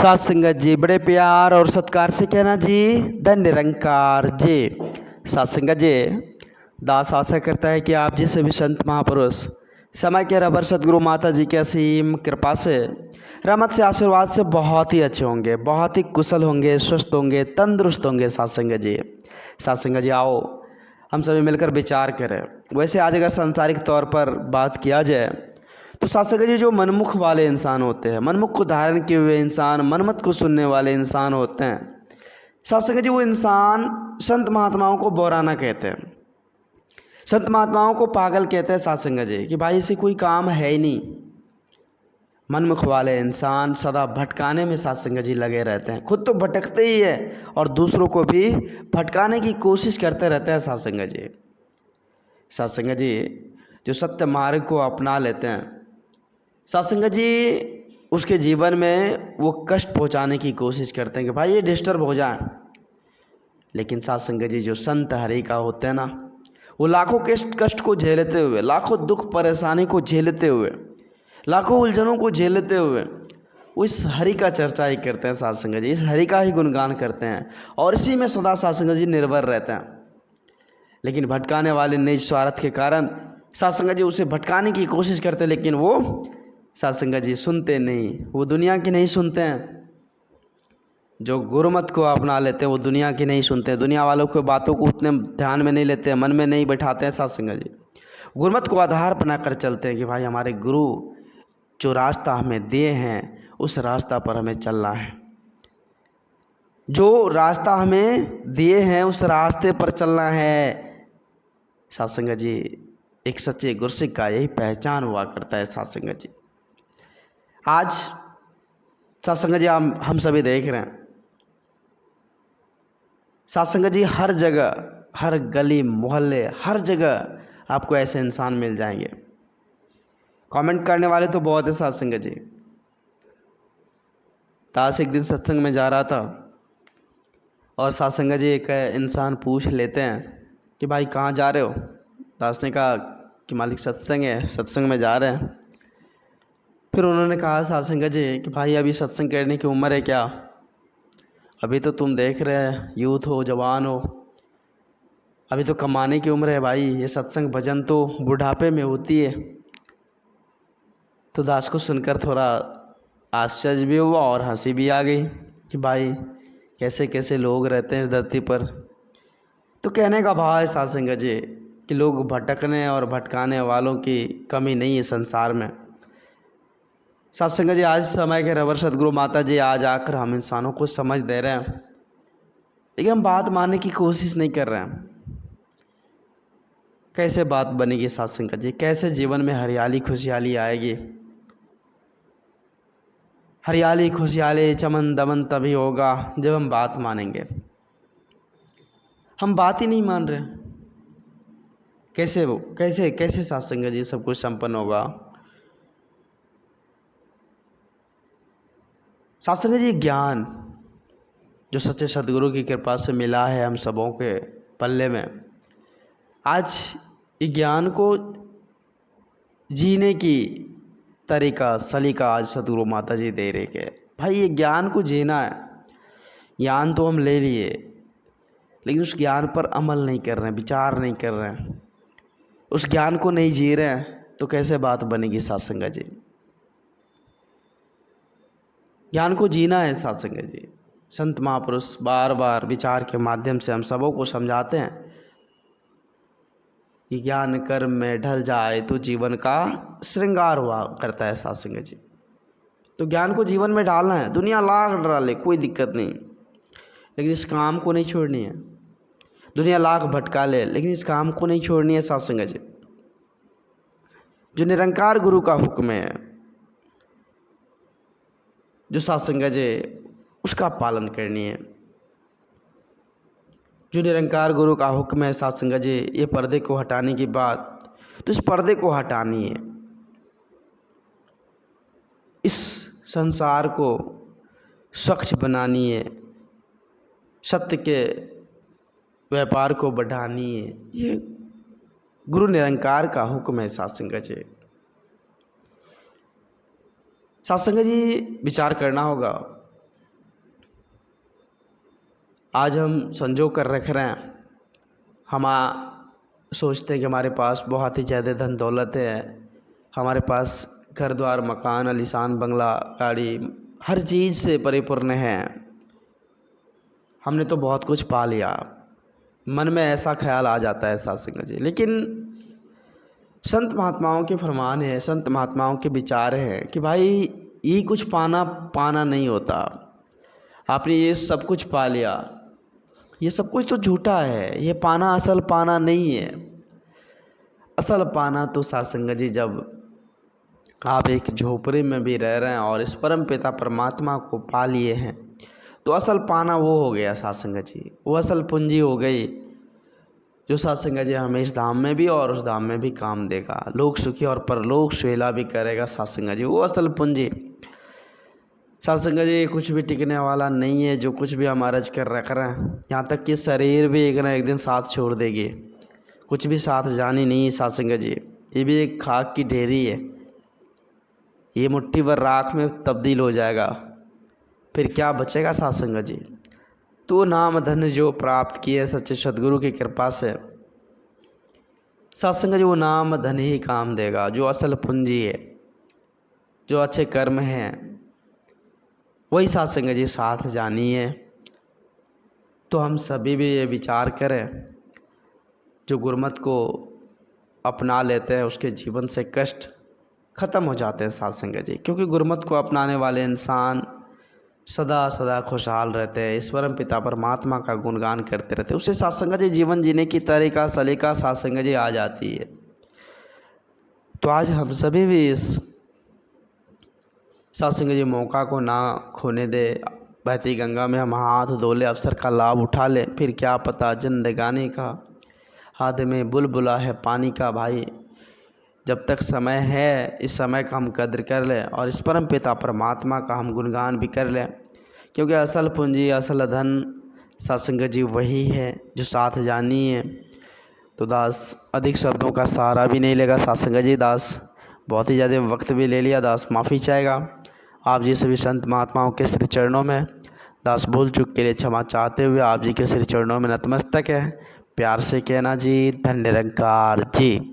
साथ संगत जी बड़े प्यार और सत्कार से कहना जी धन निरंकार जी। साथ संगत जी दास आशा करता है कि आप जैसे भी संत महापुरुष समय के रबर सदगुरु माता जी के असीम कृपा से रहमत से आशीर्वाद से बहुत ही अच्छे होंगे, बहुत ही कुशल होंगे, स्वस्थ होंगे, तंदुरुस्त होंगे। साथ संगत जी, साथ संगत जी आओ हम सभी मिलकर विचार करें। वैसे आज अगर सांसारिक तौर पर बात किया जाए तो साथ संगत जी जो मनमुख वाले इंसान होते हैं, मनमुख को धारण किए हुए इंसान, मनमत को सुनने वाले इंसान होते हैं, साथ संगत जी वो इंसान संत महात्माओं को बोराना कहते हैं, संत महात्माओं को पागल कहते हैं। साथ संगत जी कि भाई इसे कोई काम है ही नहीं। मनमुख वाले इंसान सदा भटकाने में साथ संगत जी लगे रहते हैं, खुद तो भटकते ही है और दूसरों को भी भटकाने की कोशिश करते रहते हैं। साथ संगत जी, साथ संगत जी जो सत्य मार्ग को अपना लेते हैं, साथ संगत जी उसके जीवन में वो कष्ट पहुंचाने की कोशिश करते हैं कि भाई ये डिस्टर्ब हो जाए। लेकिन साथ संगत जी जो संत हरि का होते हैं ना, वो लाखों कष्ट को झेलते हुए, लाखों दुख परेशानी को झेलते हुए, लाखों उलझनों को झेलते हुए वो इस हरि का चर्चा ही करते हैं। साथ संगत जी इस हरि का ही गुणगान करते हैं और इसी में सदा साथ संगत जी निर्भर रहते हैं। लेकिन भटकाने वाले निज स्वार्थ के कारण साथ संगत जी उसे भटकाने की कोशिश करते, लेकिन वो साथ संगत जी सुनते नहीं, वो दुनिया की नहीं सुनते हैं। जो गुरुमत को अपना लेते हैं वो दुनिया की नहीं सुनते, दुनिया वालों की बातों को उतने ध्यान में नहीं लेते हैं, मन में नहीं बैठाते हैं। साथ संगत जी गुरुमत को आधार बनाकर चलते हैं कि भाई हमारे गुरु जो रास्ता हमें दिए हैं उस रास्ता पर हमें चलना है, जो रास्ता हमें दिए हैं उस रास्ते पर चलना है। साथ संगत जी एक सच्चे गुरसिक का यही पहचान हुआ करता है। साथ संगत जी आज साथ संगत जी हम सभी देख रहे हैं, साथ संगत जी हर जगह, हर गली मोहल्ले, हर जगह आपको ऐसे इंसान मिल जाएंगे। कमेंट करने वाले तो बहुत है। साथ संगत जी दास एक दिन सत्संग में जा रहा था और साथ संगत जी एक इंसान पूछ लेते हैं कि भाई कहाँ जा रहे हो। दास ने कहा कि मालिक सत्संग है, सत्संग में जा रहे हैं। फिर उन्होंने कहा साथ संगत जी कि भाई अभी सत्संग करने की उम्र है क्या? अभी तो तुम देख रहे हैं यूथ हो, जवान हो, अभी तो कमाने की उम्र है भाई, ये सत्संग भजन तो बुढ़ापे में होती है। तो दास को सुनकर थोड़ा आश्चर्य भी हुआ और हंसी भी आ गई कि भाई कैसे कैसे लोग रहते हैं इस धरती पर। तो कहने का भाव है साथ संगत जी कि लोग भटकने और भटकाने वालों की कमी नहीं है संसार में। साथ संगत जी आज समय के रबर सदगुरु माता जी आज आकर हम इंसानों को समझ दे रहे हैं, लेकिन हम बात मानने की कोशिश नहीं कर रहे हैं। कैसे बात बनेगी साथ संगत जी, कैसे जीवन में हरियाली खुशहाली आएगी? हरियाली खुशहाली चमन दमन तभी होगा जब हम बात मानेंगे। हम बात ही नहीं मान रहे, कैसे वो कैसे कैसे साथ संगत जी सब कुछ संपन्न होगा? साथ संगत जी ज्ञान जो सच्चे सदगुरु की कृपा से मिला है हम सबों के पल्ले में, आज ये ज्ञान को जीने की तरीका सलीका आज सदगुरु माता जी दे रहे के भाई ये ज्ञान को जीना है। ज्ञान तो हम ले लिए लेकिन उस ज्ञान पर अमल नहीं कर रहे हैं, विचार नहीं कर रहे हैं, उस ज्ञान को नहीं जी रहे हैं, तो कैसे बात बनेगी साथ संगत जी? ज्ञान को जीना है साथ संगत जी। संत महापुरुष बार बार विचार के माध्यम से हम सबों को समझाते हैं कि ज्ञान कर्म में ढल जाए तो जीवन का श्रृंगार हुआ करता है। साथ संगत जी तो ज्ञान को जीवन में डालना है, दुनिया लाख डाले कोई दिक्कत नहीं, लेकिन इस काम को नहीं छोड़नी है। दुनिया लाख भटका ले लेकिन इस काम को नहीं छोड़नी है। साथ संगत जी जो निरंकार गुरु का हुक्म है, जो साथ संगत जी उसका पालन करनी है। जो निरंकार गुरु का हुक्म है साथ संगत जी, ये पर्दे को हटाने की बात, तो इस पर्दे को हटानी है, इस संसार को स्वच्छ बनानी है, सत्य के व्यापार को बढ़ानी है। ये गुरु निरंकार का हुक्म है। साथ संगत जी साथ संगत जी विचार करना होगा आज हम संजो कर रख रहे हैं, हम सोचते हैं कि हमारे पास बहुत ही ज़्यादा धन दौलत है, हमारे पास घर द्वार मकान आलीशान बंगला गाड़ी हर चीज़ से परिपूर्ण है, हमने तो बहुत कुछ पा लिया। मन में ऐसा ख्याल आ जाता है साथ संगत जी। लेकिन संत महात्माओं के फरमान है, संत महात्माओं के विचार हैं कि भाई ये कुछ पाना नहीं होता। आपने ये सब कुछ पा लिया, ये सब कुछ तो झूठा है, ये पाना असल पाना नहीं है। असल पाना तो साथ संगत जी जब आप एक झोपड़ी में भी रह रहे हैं और इस परम पिता परमात्मा को पा लिए हैं, तो असल पाना वो हो गया साथ संगत जी, वो असल पूंजी हो गई जो साथ संगत जी हमें इस धाम में भी और उस धाम में भी काम देगा, लोक सुखी और परलोक सुहेला भी करेगा साथ संगत जी, वो असल पूंजी। साथ संगत जी कुछ भी टिकने वाला नहीं है, जो कुछ भी हम अर्ज कर रख रहे हैं, यहाँ तक कि शरीर भी एक ना एक दिन साथ छोड़ देगी, कुछ भी साथ जानी नहीं है साथ संगत जी। ये भी एक खाक की ढेरी है, ये मुट्ठी भर राख में तब्दील हो जाएगा, फिर क्या बचेगा साथ संगत जी। तो नाम धन जो प्राप्त किए सच्चे सदगुरु की कृपा से, साथ संगत जी वो नाम धन ही काम देगा, जो असल पूंजी है, जो अच्छे कर्म हैं, वही साथ संगत जी साथ जानी है। तो हम सभी भी ये विचार करें, जो गुरमत को अपना लेते हैं उसके जीवन से कष्ट ख़त्म हो जाते हैं साथ संगत जी, क्योंकि गुरमत को अपनाने वाले इंसान सदा सदा खुशहाल रहते हैं, ईश्वरम पिता परमात्मा का गुणगान करते रहते हैं, उससे साथ संगत जी जीवन जीने की तरीका सलीका साथ संगत जी आ जाती है। तो आज हम सभी भी इस साथ संगत जी मौका को ना खोने दे, बहती गंगा में हम हाथ धो ले, अवसर का लाभ उठा ले, फिर क्या पता जिंदगानी का हाथ में बुलबुला है पानी का। भाई जब तक समय है, इस समय का हम कद्र कर लें और इस परम पिता परमात्मा का हम गुणगान भी कर लें, क्योंकि असल पूंजी असल धन साथ संगत जी वही है जो साथ जानी है। तो दास अधिक शब्दों का सहारा भी नहीं लेगा साथ संगत जी, दास बहुत ही ज़्यादा वक्त भी ले लिया, दास माफ़ी चाहेगा। आप जी सभी संत महात्माओं के श्री चरणों में दास भूल चूक के लिए क्षमा चाहते हुए आप जी के श्री चरणों में नतमस्तक है। प्यार से कहना जी धन्य निरंकार जी।